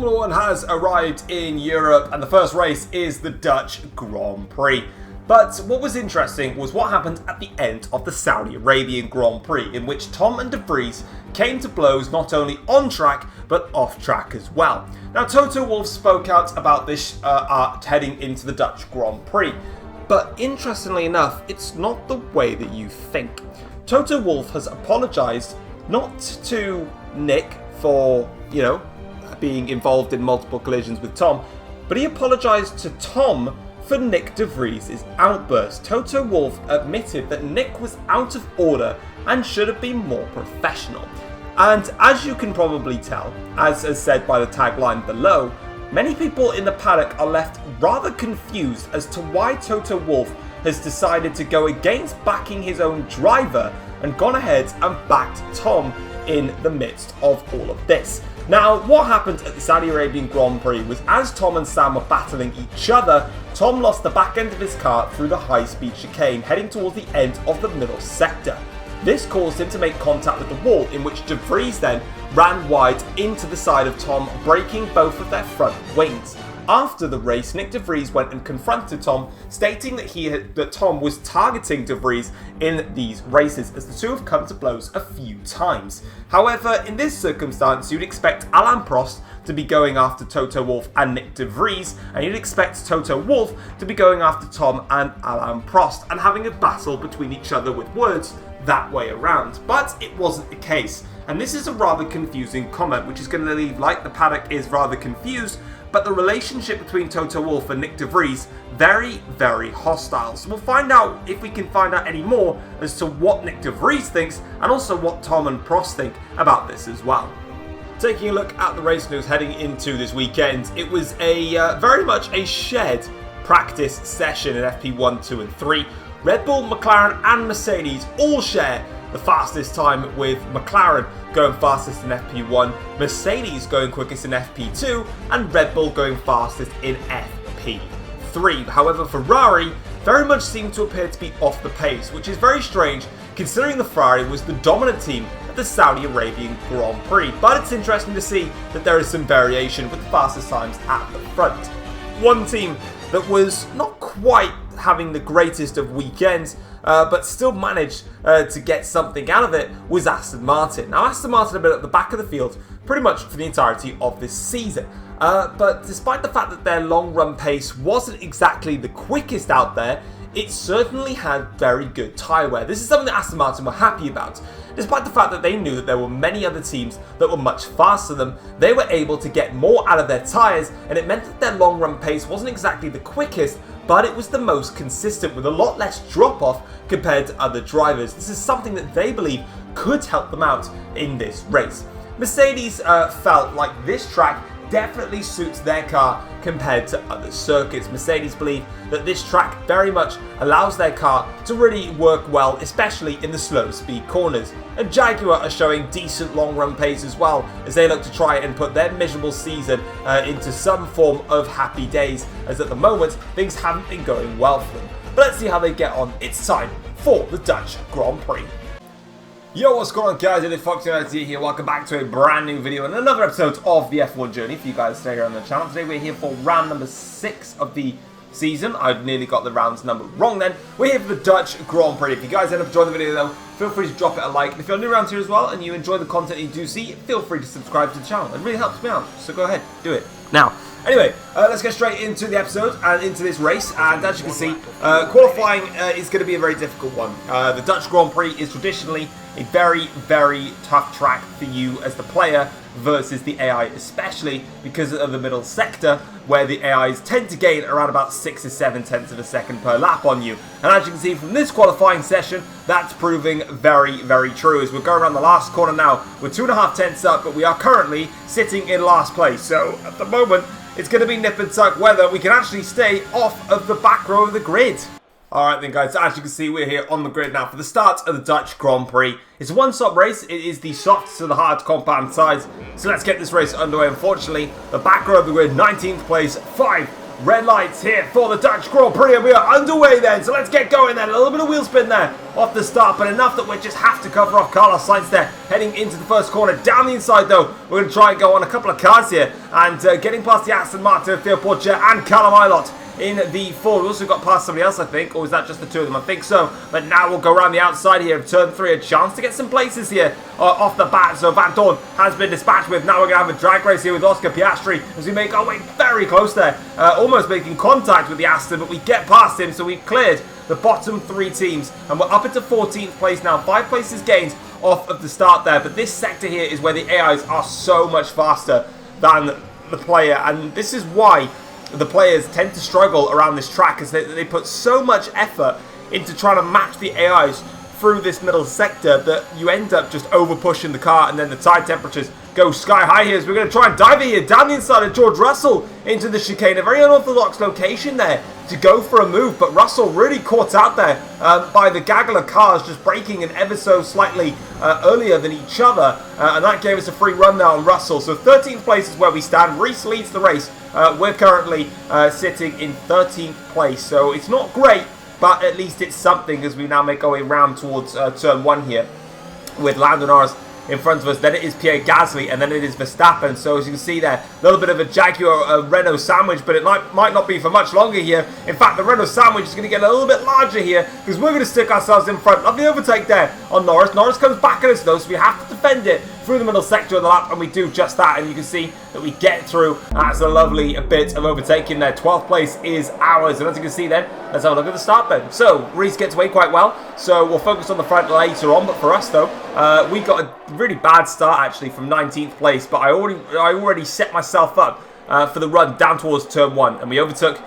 Formula 1 has arrived in Europe and the first race is the Dutch Grand Prix. But what was interesting was what happened at the end of the Saudi Arabian Grand Prix, in which Tom and De Vries came to blows not only on track but off track as well. Now Toto Wolff spoke out about this heading into the Dutch Grand Prix, but interestingly enough, it's not the way that you think. Toto Wolff has apologised not to Nick for, being involved in multiple collisions with Tom, but he apologised to Tom for Nick De Vries' outburst. Toto Wolff admitted that Nick was out of order and should have been more professional. And as you can probably tell, as said by the tagline below, many people in the paddock are left rather confused as to why Toto Wolff has decided to go against backing his own driver and gone ahead and backed Tom in the midst of all of this. Now, what happened at the Saudi Arabian Grand Prix was as Tom and Sam were battling each other, Tom lost the back end of his car through the high-speed chicane, heading towards the end of the middle sector. This caused him to make contact with the wall, in which De Vries then ran wide into the side of Tom, breaking both of their front wings. After the race, Nick De Vries went and confronted Tom, stating that Tom was targeting De Vries in these races, as the two have come to blows a few times. However, in this circumstance, you'd expect Alain Prost to be going after Toto Wolff and Nick De Vries, and you'd expect Toto Wolff to be going after Tom and Alain Prost, and having a battle between each other with words that way around. But it wasn't the case, and this is a rather confusing comment, which is going to leave like the paddock is rather confused, but the relationship between Toto Wolff and Nick De Vries, very, very hostile. So we'll find out if we can find out any more as to what Nick De Vries thinks and also what Tom and Prost think about this as well. Taking a look at the race news heading into this weekend, it was a very much a shared practice session in FP1, 2 and 3. Red Bull, McLaren and Mercedes all share the fastest time, with McLaren going fastest in FP1, Mercedes going quickest in FP2, and Red Bull going fastest in FP3. However, Ferrari very much seemed to appear to be off the pace, which is very strange considering the Ferrari was the dominant team at the Saudi Arabian Grand Prix. But it's interesting to see that there is some variation with the fastest times at the front. One team that was not quite having the greatest of weekends, but still managed to get something out of it, was Aston Martin. Now, Aston Martin have been at the back of the field pretty much for the entirety of this season. But despite the fact that their long run pace wasn't exactly the quickest out there, it certainly had very good tyre wear. This is something that Aston Martin were happy about. Despite the fact that they knew that there were many other teams that were much faster than them, they were able to get more out of their tyres, and it meant that their long run pace wasn't exactly the quickest, but it was the most consistent, with a lot less drop off compared to other drivers. This is something that they believe could help them out in this race. Mercedes felt like this track definitely suits their car compared to other circuits. Mercedes believe that this track very much allows their car to really work well, especially in the slow speed corners. And Jaguar are showing decent long run pace as well, as they look to try and put their miserable season into some form of happy days, as at the moment things haven't been going well for them. But let's see how they get on. It's time for the Dutch Grand Prix. Yo, what's going on, guys? It is Foxydude here. Welcome back to a brand new video and another episode of the F1 Journey for you guys stay here on the channel. Today we're here for round number 6 of the season. I've nearly got the rounds number wrong then. We're here for the Dutch Grand Prix. If you guys end up enjoying the video though, feel free to drop it a like. And if you're new around here as well and you enjoy the content you do see, feel free to subscribe to the channel. It really helps me out, so go ahead, do it. Now, anyway, let's get straight into the episode and into this race. And as you can see, qualifying is going to be a very difficult one. The Dutch Grand Prix is traditionally a very, very tough track for you as the player versus the AI, especially because of the middle sector, where the AIs tend to gain around about 6 or 7 tenths of a second per lap on you. And as you can see from this qualifying session, that's proving very, very true. As we're going around the last corner now, we're 2.5 tenths up, but we are currently sitting in last place. So at the moment, it's going to be nip and tuck whether we can actually stay off of the back row of the grid. Alright then guys, so as you can see, we're here on the grid now for the start of the Dutch Grand Prix. It's a one-stop race. It is the soft to the hard compound sides. So let's get this race underway. Unfortunately, the back row of the grid, 19th place, 5 Red lights here for the Dutch Grand Prix, and we are underway then. So let's get going then. A little bit of wheel spin there off the start, but enough that we just have to cover off Carlos Sainz there. Heading into the first corner. Down the inside though, we're going to try and go on a couple of cars here. And getting past the Aston Martin, Theo Porcher and Callum Ilott in the Ford. We also got past somebody else, I think, or is that just the two of them? I think so. But now we'll go around the outside here of turn 3. A chance to get some places here off the bat. So Van Dorn has been dispatched with. Now we're going to have a drag race here with Oscar Piastri as we make our way very close there. Almost making contact with the Aston, but we get past him. So we've cleared the bottom 3 teams. And we're up into 14th place now. 5 places gained off of the start there. But this sector here is where the AIs are so much faster than the player. And this is why the players tend to struggle around this track, as they put so much effort into trying to match the AIs through this middle sector that you end up just over pushing the car, and then the tire temperatures go sky high here. So we're going to try and dive it here down the inside of George Russell into the chicane. A very unorthodox location there to go for a move, but Russell really caught out there by the gaggle of cars just braking and ever so slightly earlier than each other, and that gave us a free run there on Russell. So 13th place is where we stand. Reese leads the race. We're currently sitting in 13th place, so it's not great, but at least it's something as we now make our way round towards turn 1 here with Lando Norris in front of us. Then it is Pierre Gasly, and then it is Verstappen. So as you can see there, a little bit of a Jaguar Renault sandwich, but it might not be for much longer here. In fact, the Renault sandwich is going to get a little bit larger here because we're going to stick ourselves in front. Lovely overtake there on Norris. Norris comes back at us though, so we have to defend it through the middle sector of the lap, and we do just that, and you can see that we get through. That's a lovely bit of overtaking there. 12th place is ours, and as you can see then, let's have a look at the start then. So Reese gets away quite well, so we'll focus on the front later on. But for us though, we got a really bad start actually from 19th place, but I already set myself up for the run down towards turn 1, and we overtook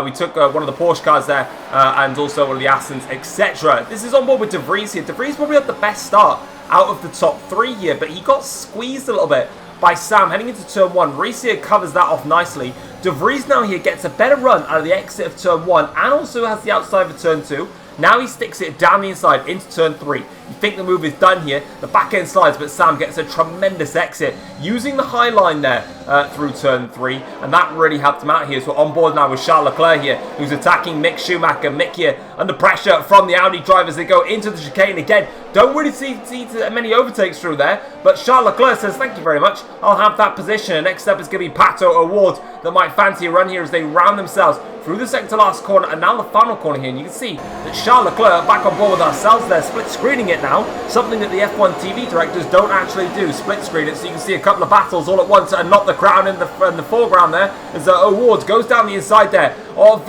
we took one of the Porsche cars there, and also one of the Astons, etc. This is on board with De Vries here. De Vries probably had the best start out of the top 3 here, but he got squeezed a little bit by Sam heading into turn 1. Reese here covers that off nicely. De Vries now here gets a better run out of the exit of turn 1 and also has the outside of turn 2. Now he sticks it down the inside into turn 3. You think the move is done here. The back end slides, but Sam gets a tremendous exit using the high line there through turn 3. And that really helped him out here. So on board now with Charles Leclerc here, who's attacking Mick Schumacher. Mick here under pressure from the Audi drivers. They go into the chicane again. Don't really see many overtakes through there. But Charles Leclerc says, thank you very much. I'll have that position. And next up is going to be Pato O'Ward that might fancy a run here as they round themselves through the second to last corner and now the final corner here. And you can see that Charles Leclerc back on board with ourselves there, split screening it now. Something that the F1 TV directors don't actually do, split screen it, so you can see a couple of battles all at once and not the crown in the foreground there as O'Ward goes down the inside there of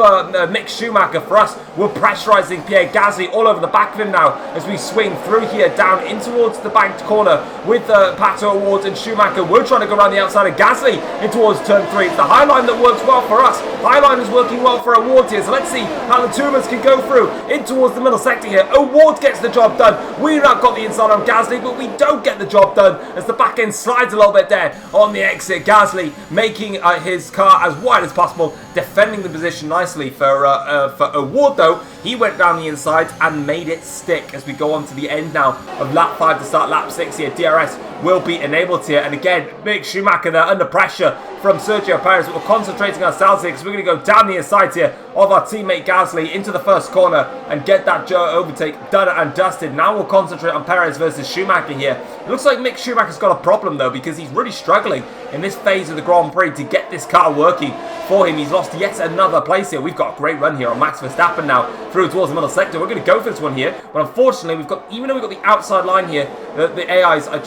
Mick Schumacher. For us, we're pressurising Pierre Gasly all over the back of him now as we swing through here down in towards the banked corner with Pato O'Ward and Schumacher. We're trying to go around the outside of Gasly in towards turn 3. It's the high line that works well for us. High line is working well for O'Ward here, so let's see how the two of us can go through in towards the middle sector here. O'Ward gets the job done. We've not got the inside on Gasly, but we don't get the job done as the back end slides a little bit there on the exit. Gasly making his car as wide as possible, defending the position nicely for O'Ward though. He went down the inside and made it stick as we go on to the end now of lap 5 to start lap 6 here. DRS will be enabled here, and again Mick Schumacher there under pressure from Sergio Perez, but we're concentrating ourselves here because we're going to go down the inside here of our teammate Gasly into the first corner and get that overtake done and dusted. Now we'll concentrate on Perez versus Schumacher here. It looks like Mick Schumacher's got a problem though, because he's really struggling in this phase of the Grand Prix to get this car working for him. He's lost yet another place here. We've got a great run here on Max Verstappen now through towards the middle sector. We're going to go for this one here, but unfortunately even though we've got the outside line here, the AIs are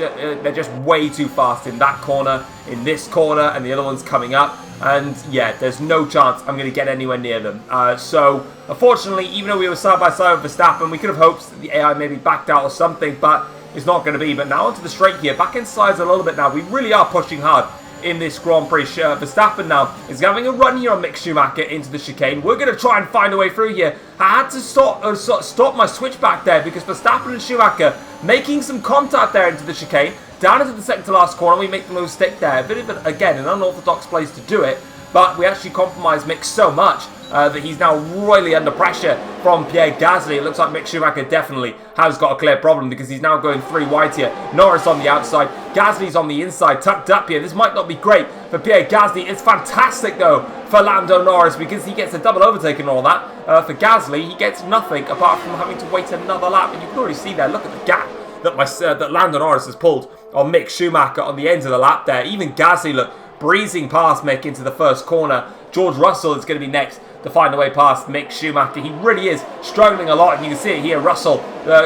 they're just way too fast in that corner, in this corner, and the other one's coming up. And yeah, there's no chance I'm going to get anywhere near them. So unfortunately, even though we were side by side with Verstappen, we could have hoped that the AI maybe backed out or something, but it's not going to be. But now onto the straight here, back in sides a little bit now. We really are pushing hard in this Grand Prix. Verstappen now is having a run here on Mick Schumacher into the chicane. We're going to try and find a way through here. I had to stop my switchback there because Verstappen and Schumacher making some contact there into the chicane. Down into the second to last corner, we make the move stick there. A bit of, again, an unorthodox place to do it. but we actually compromised Mick so much that he's now royally under pressure from Pierre Gasly. It looks like Mick Schumacher definitely has got a clear problem because he's now going 3 wide here. Norris on the outside, Gasly's on the inside, tucked up here. This might not be great for Pierre Gasly. It's fantastic though for Lando Norris because he gets a double overtake and all that. For Gasly, he gets nothing apart from having to wait another lap. And you can already see there, look at the gap that Lando Norris has pulled on Mick Schumacher on the end of the lap there. Even Gasly, look, breezing past Mick into the first corner. George Russell is going to be next to find a way past Mick Schumacher. He really is struggling a lot, and you can see it here. Russell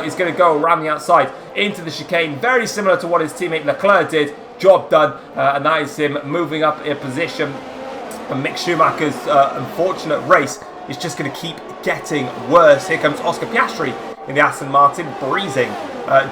is going to go around the outside into the chicane, very similar to what his teammate Leclerc did. Job done, and that is him moving up in position. And Mick Schumacher's unfortunate race is just going to keep getting worse. Here comes Oscar Piastri in the Aston Martin, breezing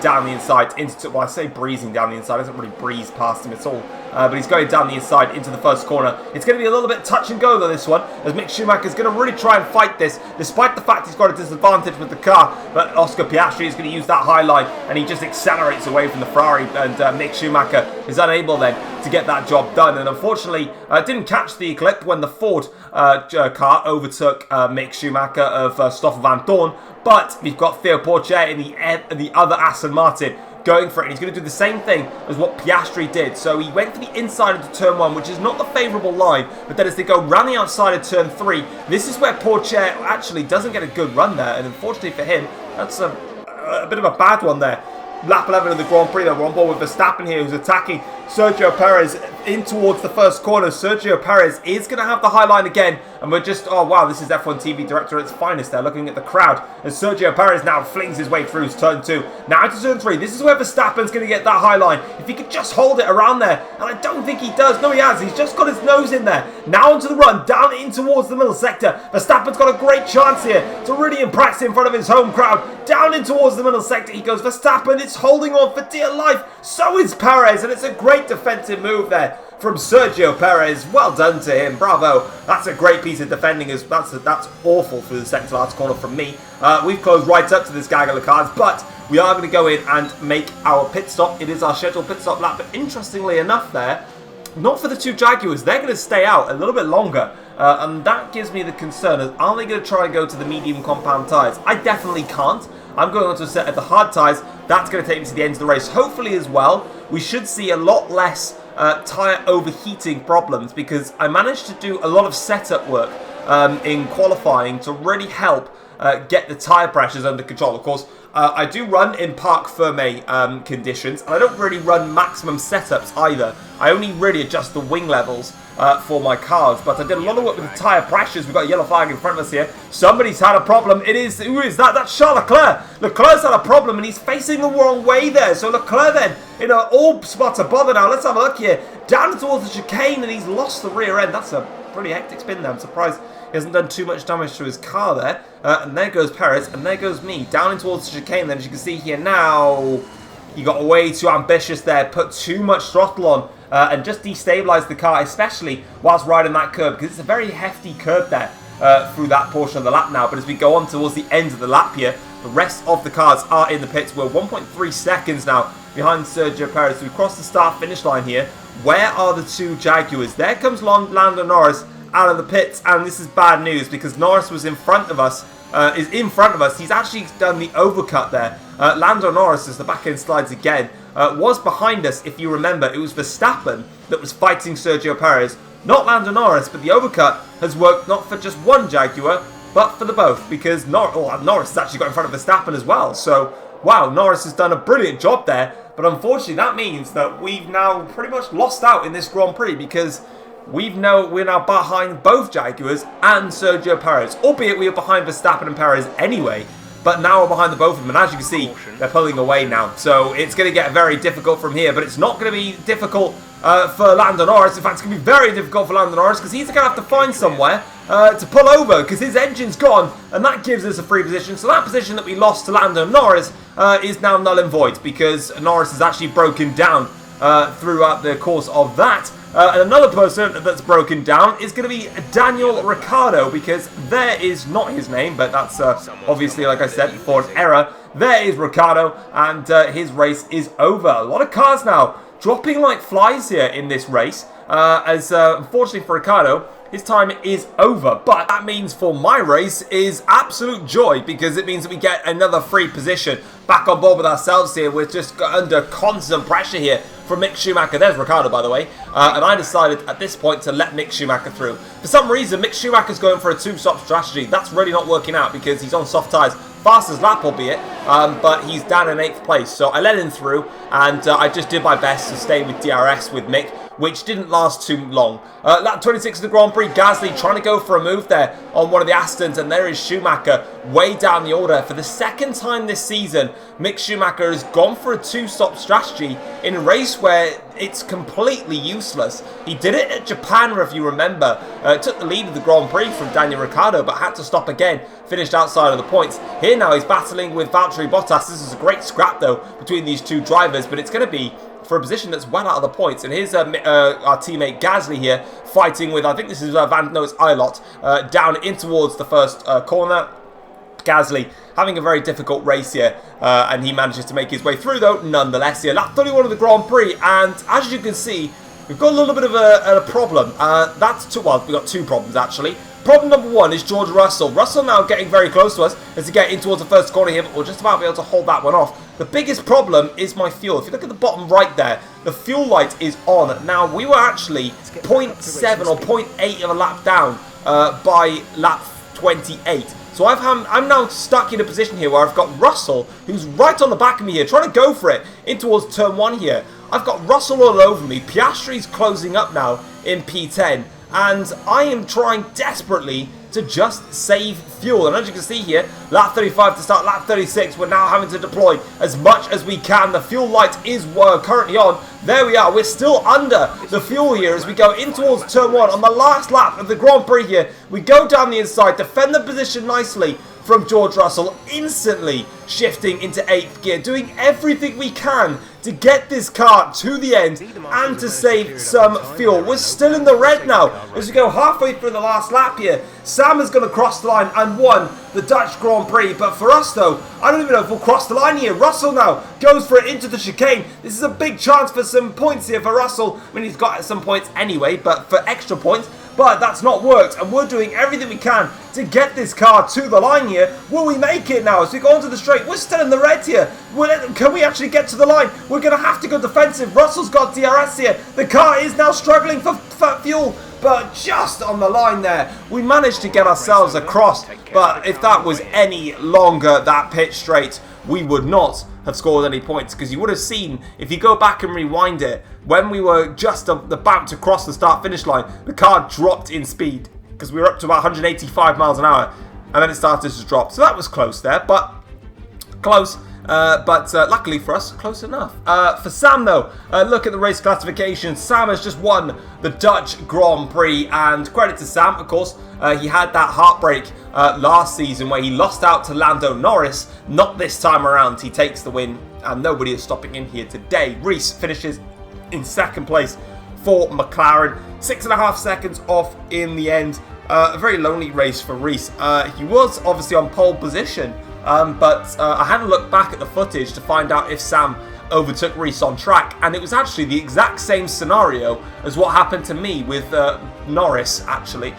down the inside into, well, I say breezing down the inside, doesn't really breeze past him at all, but he's going down the inside into the first corner. It's going to be a little bit touch and go though, this one, as Mick Schumacher is going to really try and fight this, despite the fact he's got a disadvantage with the car. But Oscar Piastri is going to use that high line, and he just accelerates away from the Ferrari, and Mick Schumacher is unable then to get that job done, and unfortunately didn't catch the eclipse when the Ford car overtook Mick Schumacher of Stoffel Van Dorn. But we've got Theo Pourchaire in the other Aston Martin going for it. And he's going to do the same thing as what Piastri did. So he went for the inside of turn 1, which is not the favourable line. But then as they go round the outside of turn 3, this is where Pourchaire actually doesn't get a good run there. And unfortunately for him, that's a bit of a bad one there. Lap 11 of the Grand Prix, though. We're on board with Verstappen here, who's attacking Sergio Perez in towards the first corner. Sergio Perez is going to have the high line again, and we're just, oh wow, this is F1 TV director at its finest there, looking at the crowd, as Sergio Perez now flings his way through turn 2. Now to turn 3, this is where Verstappen's going to get that high line. If he could just hold it around there, and I don't think he does. No, he has. He's just got his nose in there. Now onto the run, down in towards the middle sector. Verstappen's got a great chance here to really impress in front of his home crowd. Down in towards the middle sector he goes. Verstappen is holding on for dear life. So is Perez, and it's a great defensive move there from Sergio Perez. Well done to him. Bravo. That's a great piece of defending. That's awful for the second to last corner from me. We've closed right up to this gaggle of cars, but we are going to go in and make our pit stop. It is our scheduled pit stop lap, but interestingly enough there, not for the two Jaguars. They're going to stay out a little bit longer. And that gives me the concern of, are they going to try and go to the medium compound tyres? I definitely can't. I'm going on to a set of the hard tyres. That's going to take me to the end of the race. Hopefully as well, we should see a lot less tyre overheating problems, because I managed to do a lot of setup work in qualifying to really help get the tyre pressures under control. Of course, I do run in parc ferme conditions, and I don't really run maximum setups either. I only really adjust the wing levels for my cars, but I did a lot of work with the tyre pressures. We've got a yellow flag in front of us here. Somebody's had a problem. Who is that? That's Charles Leclerc. Leclerc's had a problem, and he's facing the wrong way there. So Leclerc then, in all spots of bother now. Let's have a look here. Down towards the chicane, and he's lost the rear end. That's a pretty hectic spin there. I'm surprised he hasn't done too much damage to his car there. And there goes Perez, and there goes me. Down in towards the chicane then, as you can see here now. He got way too ambitious there, put too much throttle on, and just destabilised the car, especially whilst riding that curb, because it's a very hefty curb there through that portion of the lap now. But as we go on towards the end of the lap here, the rest of the cars are in the pits. We're 1.3 seconds now behind Sergio Perez. We cross the start-finish line here. Where are the two Jaguars? There comes Lando Norris out of the pits, and this is bad news because Norris was in front of us. He's actually done the overcut there. Lando Norris, as the back end slides again, was behind us. If you remember, it was Verstappen that was fighting Sergio Perez, not Lando Norris. But the overcut has worked not for just one Jaguar, but for the both, because Norris has actually got in front of Verstappen as well. So, wow, Norris has done a brilliant job there. But unfortunately, that means that we've now pretty much lost out in this Grand Prix, because we're now behind both Jaguars and Sergio Perez. Albeit we were behind Verstappen and Perez anyway, but now we're behind the both of them. And as you can see, they're pulling away now. So it's going to get very difficult from here. But it's not going to be difficult for Lando Norris. In fact, it's going to be very difficult for Lando Norris, because he's going to have to find somewhere to pull over, because his engine's gone. And that gives us a free position. So that position that we lost to Lando Norris is now null and void, because Norris has actually broken down throughout the course of that. And another person that's broken down is going to be Daniel Ricciardo, because there is not his name, but that's obviously, like I said before, an error. There is Ricciardo, and his race is over. A lot of cars now dropping like flies here in this race. as unfortunately for Ricciardo, his time is over. But that means for my race is absolute joy, because it means that we get another free position back on board with ourselves here. We're just under constant pressure here from Mick Schumacher. There's Ricciardo, by the way. And I decided at this point to let Mick Schumacher through. For some reason, Mick Schumacher's going for a two-stop strategy. That's really not working out because he's on soft tyres. Fastest lap, albeit, but he's down in 8th place. So I let him through, and I just did my best to stay with DRS with Mick, which didn't last too long. Lap 26 of the Grand Prix, Gasly trying to go for a move there on one of the Astons, and there is Schumacher way down the order. For the second time this season, Mick Schumacher has gone for a two-stop strategy in a race where it's completely useless. He did it at Japan, if you remember. Took the lead of the Grand Prix from Daniel Ricciardo, but had to stop again. Finished outside of the points. Here now he's battling with Valtteri Bottas. This is a great scrap, though, between these two drivers, but it's going to be for a position that's well out of the points. And here's our teammate Gasly here fighting with, I think this is Ilott, down in towards the first corner. Gasly having a very difficult race here, and he manages to make his way through, though, nonetheless here. Lap 31 of the Grand Prix, and as you can see, we've got a little bit of a problem. We've got two problems, actually. Problem number one is George Russell. Russell now getting very close to us as we get in towards the first corner here, but we'll just about be able to hold that one off. The biggest problem is my fuel. If you look at the bottom right there, the fuel light is on. Now, we were actually 0.7 or 0.8 of a lap down by lap 28. So I'm now stuck in a position here where I've got Russell, who's right on the back of me here, trying to go for it in towards turn 1 here. I've got Russell all over me. Piastri's closing up now in P10. And I am trying desperately to just save fuel. And as you can see here, lap 35 to start lap 36, we're now having to deploy as much as we can. The fuel light is currently on. There we are. We're still under the fuel here as we go in towards turn 1. On the last lap of the Grand Prix here, we go down the inside, defend the position nicely from George Russell, instantly shifting into 8th gear, doing everything we can to get this car to the end and to save some fuel. We're still in the red now as we go halfway through the last lap here. Sam is going to cross the line and won the Dutch Grand Prix, but for us though, I don't even know if we'll cross the line here. Russell now goes for it into the chicane. This is a big chance for some points here for Russell. I mean, he's got some points anyway, but for extra points. But that's not worked, and we're doing everything we can to get this car to the line here. Will we make it now? As we go onto the straight, we're still in the red here. Can we actually get to the line? We're going to have to go defensive. Russell's got DRS here. The car is now struggling for fuel, but just on the line there, we managed to get ourselves across. But if that was any longer, that pit straight, we would not have scored any points, because you would have seen, if you go back and rewind it, when we were just about to cross the start-finish line, the car dropped in speed, because we were up to about 185 miles an hour, and then it started to drop. So that was close there, but close. Luckily for us, close enough. For Sam, though, look at the race classification. Sam has just won the Dutch Grand Prix, and credit to Sam, of course. He had that heartbreak last season where he lost out to Lando Norris. Not this time around. He takes the win, and nobody is stopping him here today. Reese finishes in 2nd place for McLaren. 6.5 seconds off in the end. A very lonely race for Reese. He was obviously on pole position. But I had to look back at the footage to find out if Sam overtook Reese on track, and it was actually the exact same scenario as what happened to me with Norris, actually.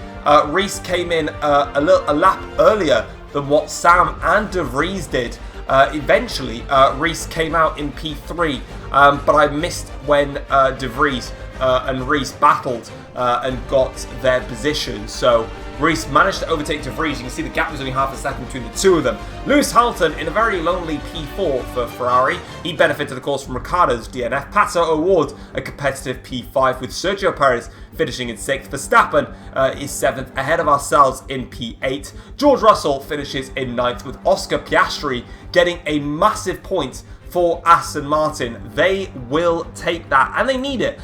Reese came in a lap earlier than what Sam and De Vries did. Eventually, Reese came out in P3, but I missed when De Vries and Reese battled and got their position. So Reese managed to overtake De Vries. You can see the gap was only half a second between the two of them. Lewis Hamilton in a very lonely P4 for Ferrari. He benefited, of course, from Ricciardo's DNF. Pato O'Ward, a competitive P5, with Sergio Perez finishing in 6th. Verstappen is 7th, ahead of ourselves in P8. George Russell finishes in 9th, with Oscar Piastri getting a massive point for Aston Martin. They will take that, and they need it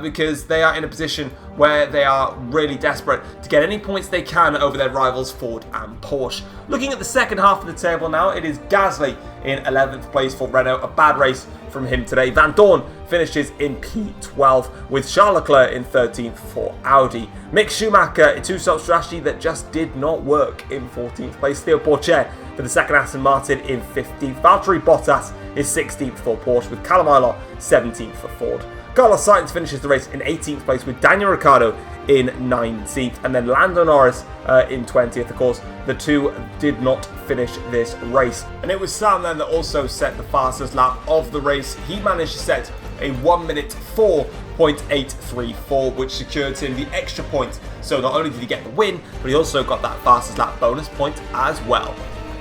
because they are in a position where they are really desperate to get any points they can over their rivals Ford and Porsche. Looking at the second half of the table now, it is Gasly in 11th place for Renault. A bad race from him today. Van Dorn finishes in P12 with Charles Leclerc in 13th for Audi. Mick Schumacher, a two-stop strategy that just did not work, in 14th place. Theo Porcher for the second Aston Martin in 15th. Valtteri Bottas is 16th for Porsche, with Callum Ilott 17th for Ford. Carlos Sainz finishes the race in 18th place with Daniel Ricciardo in 19th, and then Lando Norris in 20th. Of course, the two did not finish this race. And it was Sam then that also set the fastest lap of the race. He managed to set a 1 minute 4.834, which secured him the extra point. So not only did he get the win, but he also got that fastest lap bonus point as well.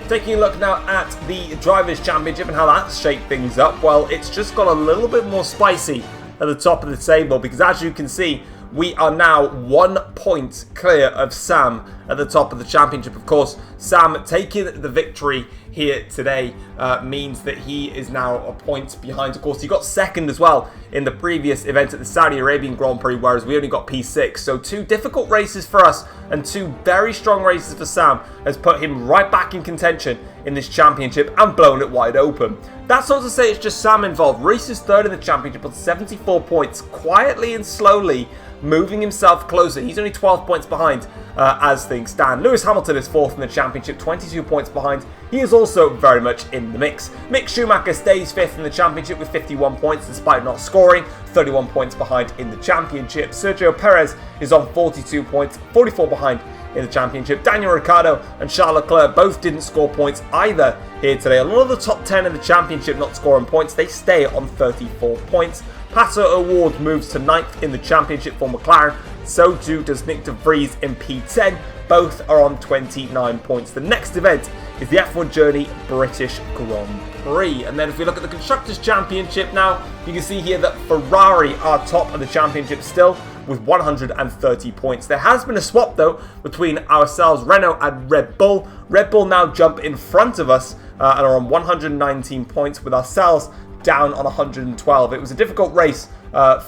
Taking a look now at the Drivers' Championship and how that's shaped things up, well, it's just got a little bit more spicy at the top of the table, because as you can see, we are now 1 point clear of Sam at the top of the championship. Of course, Sam taking the victory here today means that he is now a point behind. Of course, he got second as well in the previous event at the Saudi Arabian Grand Prix, whereas we only got P6. So 2 difficult races for us and 2 very strong races for Sam has put him right back in contention in this championship and blown it wide open. That's not to say it's just Sam involved. Reese is third in the championship on 74 points, quietly and slowly moving himself closer. He's only 12 points behind as things stand. Lewis Hamilton is 4th in the championship, 22 points behind. He is also very much in the mix. Mick Schumacher stays 5th in the championship with 51 points despite not scoring, 31 points behind in the championship. Sergio Perez is on 42 points, 44 behind in the championship. Daniel Ricciardo and Charles Leclerc both didn't score points either here today. A lot of the top 10 in the championship not scoring points. They stay on 34 points. Pato O'Ward moves to 9th in the championship for McLaren. So too does Nick De Vries in P10. Both are on 29 points. The next event is the F1 Journey British Grand Prix. And then if we look at the Constructors' Championship now, you can see here that Ferrari are top of the championship still with 130 points. There has been a swap though between ourselves, Renault and Red Bull. Red Bull now jump in front of us and are on 119 points, with ourselves down on 112. It was a difficult race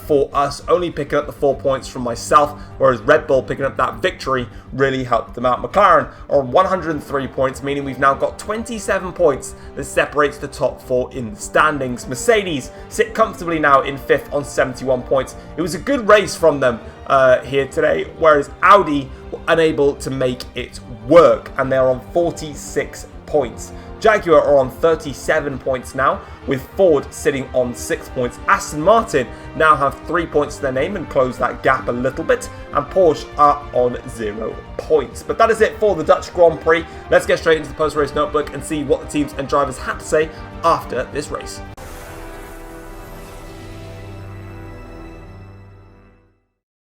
for us, only picking up the 4 points from myself, whereas Red Bull picking up that victory really helped them out. McLaren are on 103 points, meaning we've now got 27 points that separates the top 4 in the standings. Mercedes sit comfortably now in 5th on 71 points. It was a good race from them here today, whereas Audi were unable to make it work, and they're on 46 points. Jaguar are on 37 points now, with Ford sitting on 6 points. Aston Martin now have 3 points to their name and close that gap a little bit, and Porsche are on 0 points. But that is it for the Dutch Grand Prix. Let's get straight into the post-race notebook and see what the teams and drivers had to say after this race.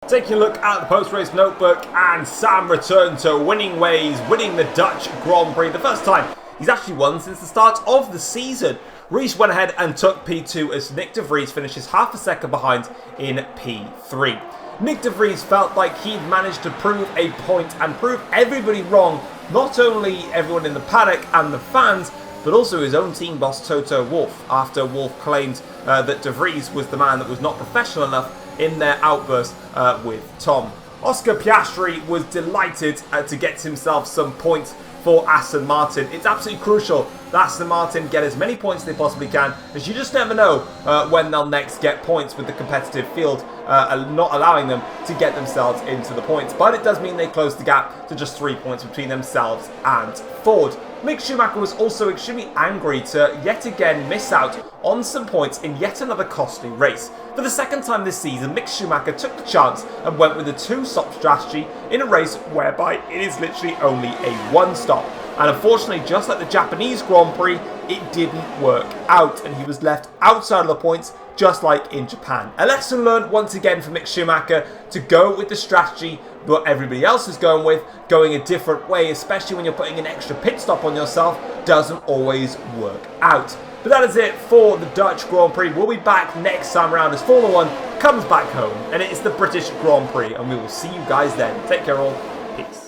Taking a look at the post-race notebook, and Sam returned to winning ways, winning the Dutch Grand Prix. The first time he's actually won since the start of the season. Reese went ahead and took P2 as Nick De Vries finishes half a second behind in P3. Nick De Vries felt like he'd managed to prove a point and prove everybody wrong, not only everyone in the paddock and the fans, but also his own team boss Toto Wolff, after Wolff claimed that De Vries was the man that was not professional enough in their outburst with Tom. Oscar Piastri was delighted to get himself some points for Aston Martin. It's absolutely crucial that Aston Martin get as many points as they possibly can, as you just never know when they'll next get points with the competitive field not allowing them to get themselves into the points. But it does mean they close the gap to just 3 points between themselves and Ford. Mick Schumacher was also extremely angry to yet again miss out on some points in yet another costly race. For the second time this season, Mick Schumacher took the chance and went with a 2-stop strategy in a race whereby it is literally only a 1-stop. And unfortunately, just like the Japanese Grand Prix, it didn't work out, and he was left outside of the points, just like in Japan. A lesson learned once again for Mick Schumacher to go with the strategy that everybody else is going with. Going a different way, especially when you're putting an extra pit stop on yourself, doesn't always work out. But that is it for the Dutch Grand Prix. We'll be back next time around as Formula 1 comes back home, and it is the British Grand Prix, and we will see you guys then. Take care all. Peace.